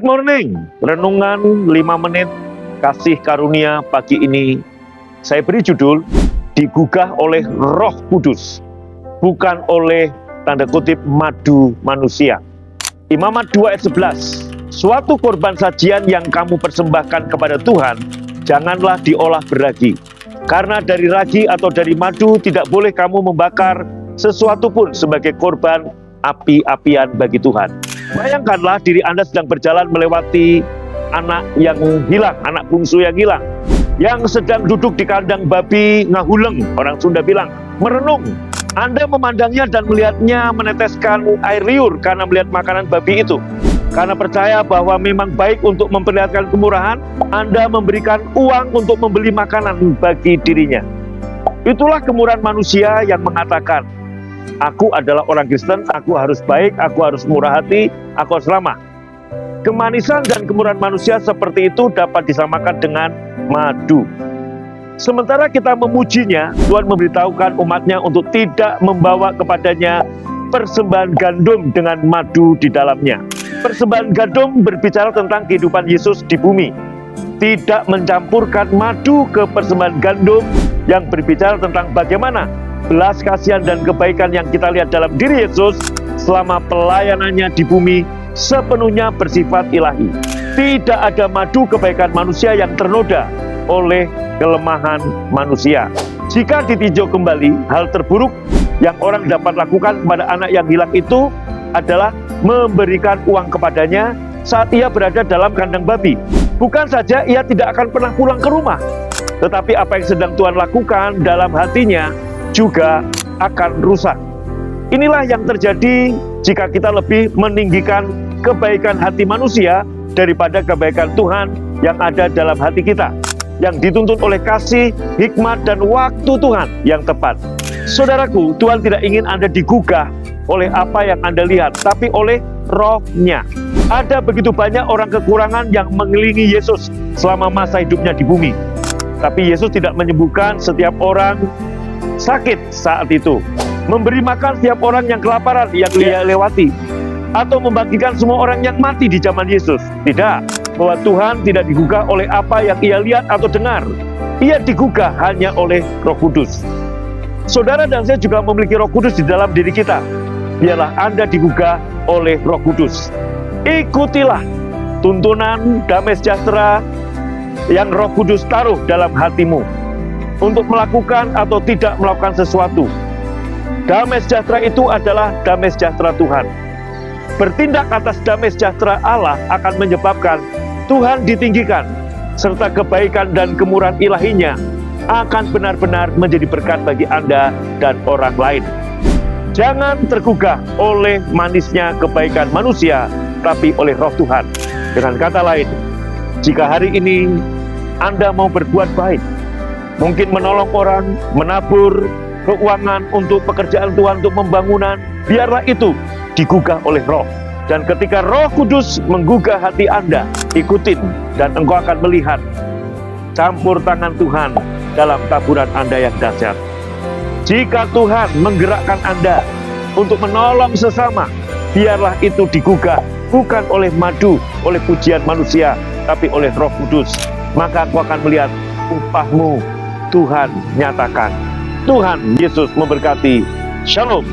Good morning, renungan 5 menit kasih karunia pagi ini. Saya beri judul, digugah oleh Roh Kudus, bukan oleh tanda kutip madu manusia. Imamat 2 ayat 11, suatu korban sajian yang kamu persembahkan kepada Tuhan, janganlah diolah beragi. Karena dari ragi atau dari madu tidak boleh kamu membakar sesuatu pun sebagai korban api-apian bagi Tuhan. Bayangkanlah diri Anda sedang berjalan melewati anak yang hilang, anak bungsu yang hilang, yang sedang duduk di kandang babi ngahuleng, orang Sunda bilang, merenung. Anda memandangnya dan melihatnya meneteskan air liur karena melihat makanan babi itu. Karena percaya bahwa memang baik untuk memperlihatkan kemurahan, Anda memberikan uang untuk membeli makanan bagi dirinya. Itulah kemurahan manusia yang mengatakan, aku adalah orang Kristen, aku harus baik, aku harus murah hati, aku harus ramah. Kemanisan dan kemurahan manusia seperti itu dapat disamakan dengan madu. Sementara kita memujinya, Tuhan memberitahukan umatnya untuk tidak membawa kepadanya persembahan gandum dengan madu di dalamnya. Persembahan gandum berbicara tentang kehidupan Yesus di bumi. Tidak mencampurkan madu ke persembahan gandum yang berbicara tentang bagaimana belas kasihan dan kebaikan yang kita lihat dalam diri Yesus selama pelayanannya di bumi sepenuhnya bersifat ilahi. Tidak ada madu kebaikan manusia yang ternoda oleh kelemahan manusia. Jika ditinjau kembali, hal terburuk yang orang dapat lakukan kepada anak yang hilang itu adalah memberikan uang kepadanya saat ia berada dalam kandang babi. Bukan saja ia tidak akan pernah pulang ke rumah, tetapi apa yang sedang Tuhan lakukan dalam hatinya juga akan rusak. Inilah yang terjadi jika kita lebih meninggikan kebaikan hati manusia daripada kebaikan Tuhan yang ada dalam hati kita, yang dituntun oleh kasih, hikmat, dan waktu Tuhan yang tepat. Saudaraku, Tuhan tidak ingin Anda digugah oleh apa yang Anda lihat, tapi oleh Roh-Nya. Ada begitu banyak orang kekurangan yang mengelilingi Yesus selama masa hidupnya di bumi. Tapi Yesus tidak menyembuhkan setiap orang sakit saat itu, memberi makan setiap orang yang kelaparan yang dia lewati, atau membagikan semua orang yang mati di zaman Yesus. Tidak, bahwa Tuhan tidak digugah oleh apa yang ia lihat atau dengar. Ia digugah hanya oleh Roh Kudus. Saudara dan saya juga memiliki Roh Kudus di dalam diri kita. Biarlah Anda digugah oleh Roh Kudus. Ikutilah tuntunan damai sejahtera yang Roh Kudus taruh dalam hatimu untuk melakukan atau tidak melakukan sesuatu. Damai sejahtera itu adalah damai sejahtera Tuhan. Bertindak atas damai sejahtera Allah akan menyebabkan Tuhan ditinggikan, serta kebaikan dan kemurahan ilahinya akan benar-benar menjadi berkat bagi Anda dan orang lain. Jangan tergugah oleh manisnya kebaikan manusia, tapi oleh Roh Tuhan. Dengan kata lain, jika hari ini Anda mau berbuat baik, mungkin menolong orang, menabur keuangan untuk pekerjaan Tuhan, untuk pembangunan, biarlah itu digugah oleh Roh. Dan ketika Roh Kudus menggugah hati Anda, ikutin, dan engkau akan melihat campur tangan Tuhan dalam taburan Anda yang dahsyat. Jika Tuhan menggerakkan Anda untuk menolong sesama, biarlah itu digugah, bukan oleh madu, oleh pujian manusia, tapi oleh Roh Kudus. Maka engkau akan melihat upahmu Tuhan nyatakan. Tuhan Yesus memberkati. Shalom.